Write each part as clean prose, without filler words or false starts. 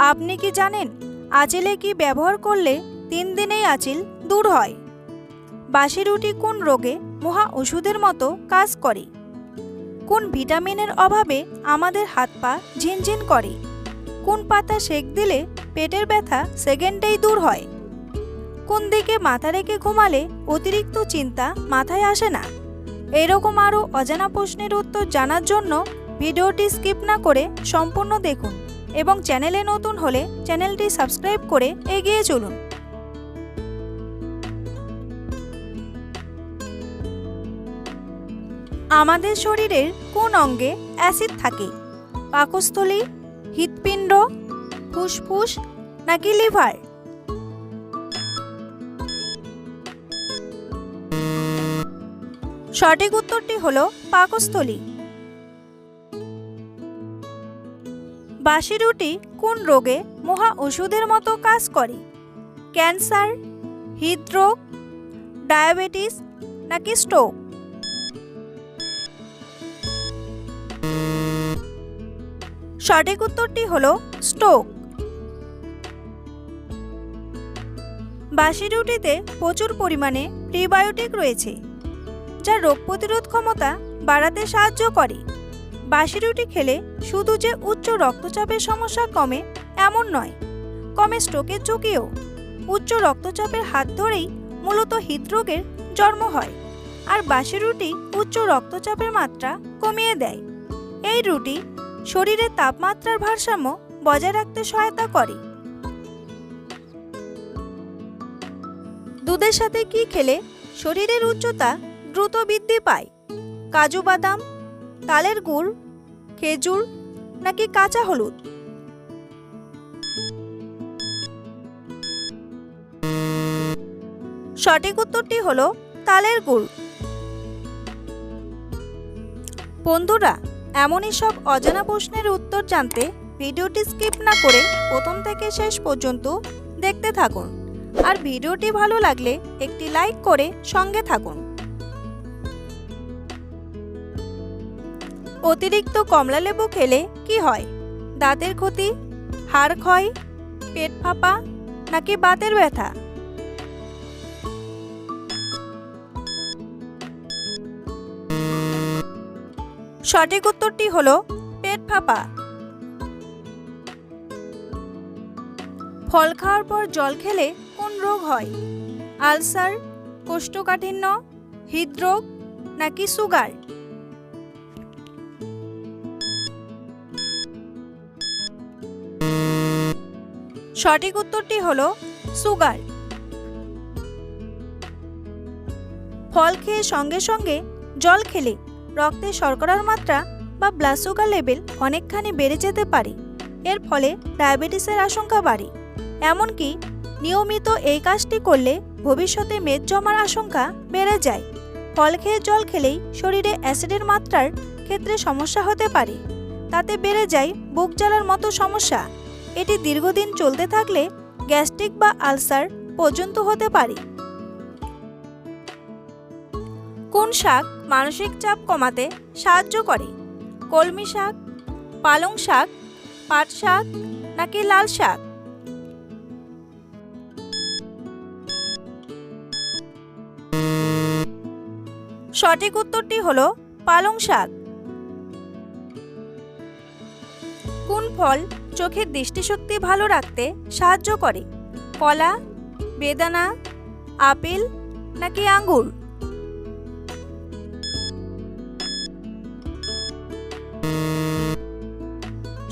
আপনি কি জানেন আঁচিলে কি ব্যবহার করলে 3 দিনেই আঁচিল দূর হয়? বাসি রুটি কোন রোগে মহা ওষুধের মতো কাজ করে? কোন ভিটামিনের অভাবে আমাদের হাত পা ঝিনঝিন করে? কোন পাতা সেক দিলে পেটের ব্যথা সেকেন্ডেই দূর হয়? কোন দিকে মাথা রেখে ঘুমালে অতিরিক্ত চিন্তা মাথায় আসে না? এরকম আরও অজানা প্রশ্নের উত্তর জানার জন্য ভিডিওটি স্কিপ না করে সম্পূর্ণ দেখুন এবং চ্যানেলে নতুন হলে চ্যানেলটি সাবস্ক্রাইব করে এগিয়ে চলুন। আমাদের শরীরের কোন অঙ্গে অ্যাসিড থাকে? পাকস্থলী, হৃৎপিণ্ড, ফুসফুস নাকি লিভার? সঠিক উত্তরটি হলো পাকস্থলী। বাসি রুটি কোন রোগে মহা ওষুধের মতো কাজ করে? ক্যান্সার, হৃদরোগ, ডায়াবেটিস নাকি স্ট্রোক? সঠিক উত্তরটি হলো স্ট্রোক। বাসি রুটিতে প্রচুর পরিমাণে প্রিবায়োটিক রয়েছে, যা রোগ প্রতিরোধ ক্ষমতা বাড়াতে সাহায্য করে। বাসি রুটি খেলে শুধু যে উচ্চ রক্তচাপের সমস্যা কমে এমন নয়, কমে স্ট্রোকের ঝুঁকিও। উচ্চ রক্তচাপের হাত ধরেই মূলত হৃদরোগের জন্ম হয়, আর বাসি রুটি উচ্চ রক্তচাপের মাত্রা কমিয়ে দেয়। এই রুটি শরীরের তাপমাত্রার ভারসাম্য বজায় রাখতে সহায়তা করে। দুধের সাথে কি খেলে শরীরের উচ্চতা দ্রুত বৃদ্ধি পায়? কাজু বাদাম, তালের গুড়, খেজুর নাকি কাঁচা হলুদ? সঠিক উত্তরটি হলো তালের গুড়। বন্ধুরা, এমনই সব অজানা প্রশ্নের উত্তর জানতে ভিডিওটি স্কিপ না করে প্রথম থেকে শেষ পর্যন্ত দেখতে থাকুন। আর ভিডিওটি ভালো লাগলে একটি লাইক করে সঙ্গে থাকুন। অতিরিক্ত কমলালেবু খেলে কি হয়? দাঁতের ক্ষতি, হাড় ক্ষয়, পেট ফাঁপা নাকি বাতের ব্যথা? সঠিক উত্তরটি হলো পেট ফাঁপা। ফল খাওয়ার পর জল খেলে কোন রোগ হয়? আলসার, কোষ্ঠকাঠিন্য, হৃদরোগ নাকি সুগার? সঠিক উত্তরটি হলো সুগার। ফল খেয়ে সঙ্গে সঙ্গে জল খেলে রক্তে শর্করার মাত্রা বা ব্লাড সুগার লেভেল অনেকখানি বেড়ে যেতে পারে। এর ফলে ডায়াবেটিসের আশঙ্কা বাড়ে। এমনকি নিয়মিত এই কাজটি করলে ভবিষ্যতে মেদ জমার আশঙ্কা বেড়ে যায়। ফল খেয়ে জল খেলেই শরীরে অ্যাসিডের মাত্রার ক্ষেত্রে সমস্যা হতে পারে। তাতে বেড়ে যায় বুক জ্বালার মতো সমস্যা। এটি দীর্ঘদিন চলতে থাকলে গ্যাস্ট্রিক বা আলসার পর্যন্ত হতে পারে। কোন শাক মানসিক চাপ কমাতে সাহায্য করে? কলমি শাক, পালং শাক, পাট শাক নাকি লাল শাক? সঠিক উত্তরটি হলো পালং শাক। কোন ফল চোখের দৃষ্টিশক্তি ভালো রাখতে সাহায্য করে? কলা, বেদানা, আপেল নাকি আঙ্গুর?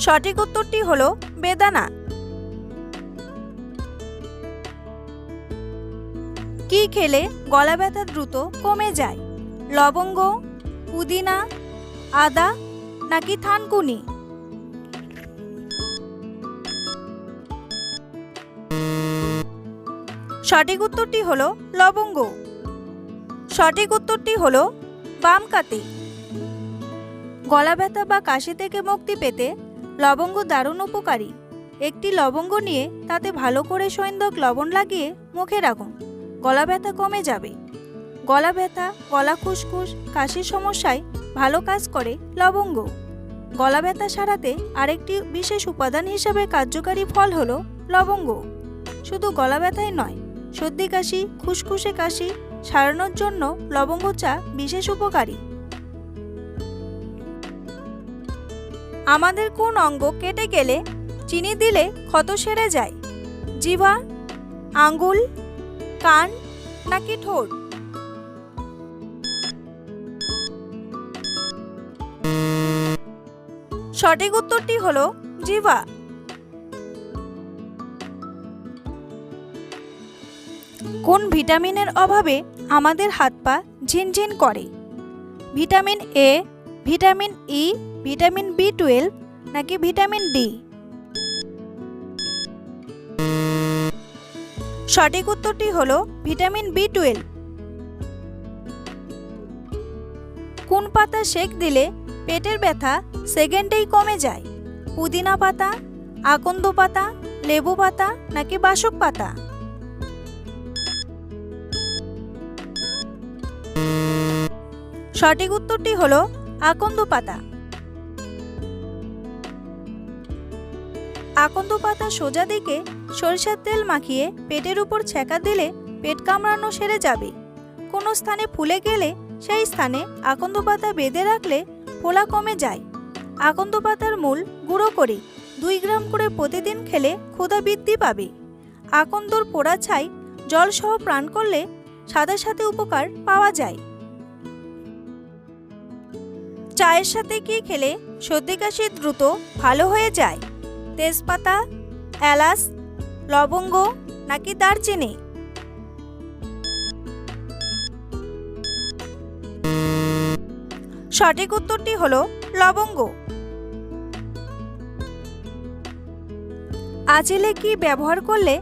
সঠিক উত্তরটি হলো বেদানা। কি খেলে গলা ব্যথা দ্রুত কমে যায়? লবঙ্গ, পুদিনা, আদা নাকি থানকুনি? সঠিক উত্তরটি হলো লবঙ্গ। সঠিক উত্তরটি হলো বামকাতি। গলা ব্যথা বা কাশি থেকে মুক্তি পেতে লবঙ্গ দারুণ উপকারী। একটি লবঙ্গ নিয়ে তাতে ভালো করে সৈন্দক লবণ লাগিয়ে মুখে রাখুন, গলা ব্যথা কমে যাবে। গলা ব্যথা, গলা খুসখুস, কাশির সমস্যায় ভালো কাজ করে লবঙ্গ। গলা ব্যথা সারাতে আরেকটি বিশেষ উপাদান হিসেবে কার্যকারী ফল হলো লবঙ্গ। শুধু গলা ব্যথাই নয়, সর্দি কাশি, খুসখুসে কাশি সারানোর জন্য লবঙ্গ চা বিশেষ উপকারী। আমাদের কোন অঙ্গ কেটে গেলে চিনি দিলে ক্ষত সেরে যায়? জিহ্বা, আঙ্গুল, কান নাকি ঠোঁট? সঠিক উত্তরটি হলো জিহ্বা। কোন ভিটামিনের অভাবে আমাদের হাত পা ঝিনঝিন করে? Vitamin A, vitamin E, vitamin বি12 নাকি ভিটামিন ডি? সঠিক উত্তরটি হলো ভিটামিন বি12। কোন পাতা সেক দিলে পেটের ব্যথা সেকেন্ডেই কমে যায়? পুদিনা পাতা, আকন্দ পাতা, লেবু পাতা নাকি বাসক পাতা? সঠিক উত্তরটি হলো আকন্দ পাতা। আকন্দ পাতা সোজা দিকে সরিষার তেল মাখিয়ে পেটের উপর ছ্যাঁকা দিলে পেট কামড়ানো সেরে যাবে। কোনো স্থানে ফুলে গেলে সেই স্থানে আকন্দ পাতা বেঁধে রাখলে ফোলা কমে যায়। আকন্দ পাতার মূল গুঁড়ো করে 2 গ্রাম করে প্রতিদিন খেলে ক্ষুধা বৃদ্ধি পাবে। আকন্দর পোড়া ছাই জলসহ পান করলে সাথে সাথে উপকার পাওয়া যায়। চায়ের সাথে কি খেলে সর্দি কাশি দ্রুত ভালো হয়ে যায়? তেজপাতা, এলাচ, লবঙ্গ নাকি দারচিনি? সঠিক উত্তরটি হলো লবঙ্গ। আঁচিলে কি ব্যবহার করলে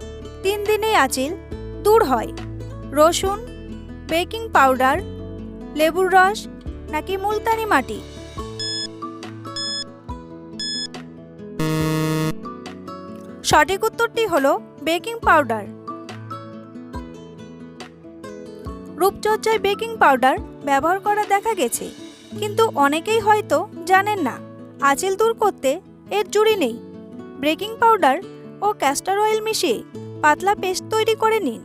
3 দিনেই আঁচিল দূর হয়? রসুন, বেকিং পাউডার, লেবুর রস নাকি মুলতানি মাটি? সঠিক উত্তরটি হলো বেকিং পাউডার। রূপচর্চায় বেকিং পাউডার ব্যবহার করা দেখা গেছে, কিন্তু অনেকেই হয়তো জানেন না আঁচিল দূর করতে এর জুড়ি নেই। বেকিং পাউডার ও ক্যাস্টর অয়েল মিশিয়ে পাতলা পেস্ট তৈরি করে নিন।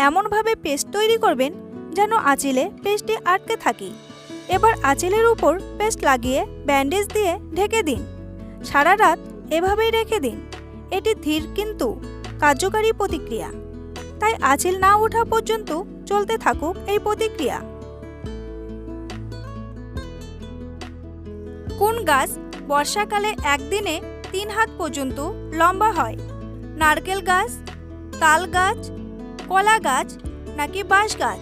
এমনভাবে পেস্ট তৈরি করবেন যেন আঁচিলে পেস্টটি আটকে থাকে। এবার আঁচিলের উপর পেস্ট লাগিয়ে ব্যান্ডেজ দিয়ে ঢেকে দিন। সারা রাত এভাবেই রেখে দিন। এটি ধীর কিন্তু কার্যকারী প্রতিক্রিয়া, তাই আঁচিল না ওঠা পর্যন্ত চলতে থাকুক এই প্রতিক্রিয়া। কোন গাছ বর্ষাকালে একদিনে 3 হাত পর্যন্ত লম্বা হয়? নারকেল গাছ, তাল গাছ, কলা গাছ নাকি বাঁশ গাছ?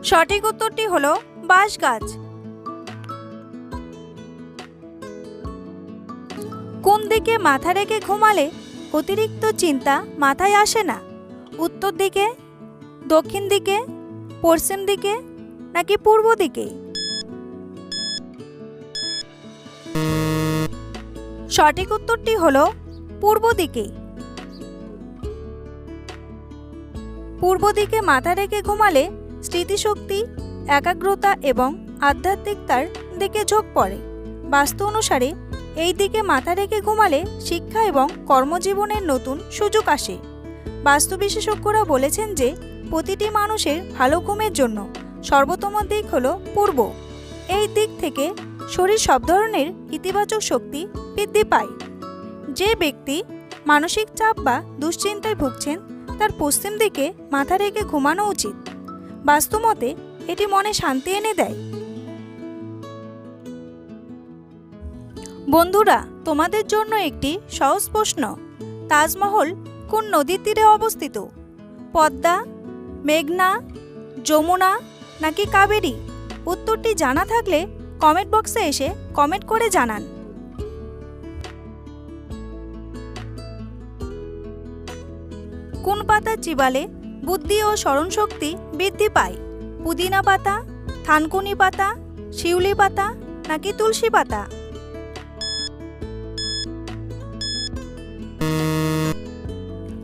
সঠিক উত্তরটি হলো বাঁশ গাছ। কোন দিকে মাথা রেখে ঘুমালে অতিরিক্ত চিন্তা মাথায় আসে না? উত্তর দিকে, দক্ষিণ দিকে, পশ্চিম দিকে নাকি পূর্ব দিকে? সঠিক উত্তরটি হলো পূর্ব দিকে। পূর্ব দিকে মাথা রেখে ঘুমালে স্মৃতিশক্তি, একাগ্রতা এবং আধ্যাত্মিকতার দিকে ঝোঁক পড়ে। বাস্তু অনুসারে এই দিকে মাথা রেখে ঘুমালে শিক্ষা এবং কর্মজীবনের নতুন সুযোগ আসে। বাস্তু বিশেষজ্ঞরা বলেছেন যে প্রতিটি মানুষের ভালো ঘুমের জন্য সর্বোত্তম দিক হলো পূর্ব। এই দিক থেকে শরীর সব ধরনের ইতিবাচক শক্তি বৃদ্ধি পায়। যে ব্যক্তি মানসিক চাপ বা দুশ্চিন্তায় ভুগছেন তার পশ্চিম দিকে মাথা রেখে ঘুমানো উচিত। বাস্তুমতে এটি মনে শান্তি এনে দেয়। বন্ধুরা, তোমাদের জন্য একটি সহজ প্রশ্ন। তাজমহল কোন নদীর তীরে অবস্থিত? পদ্মা, মেঘনা, যমুনা নাকি কাবেরী? উত্তরটি জানা থাকলে কমেন্ট বক্সে এসে কমেন্ট করে জানান। কোন পাতা চিবালে বুদ্ধি ও স্মরণশক্তি বৃদ্ধি পায়? পুদিনা পাতা, থানকুনি পাতা, শিউলি পাতা নাকি তুলসী পাতা?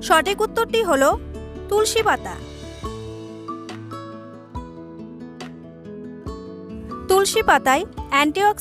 সঠিক উত্তরটি হলো তুলসী পাতা। তুলসী পাতায় অ্যান্টিঅক্সিডেন্ট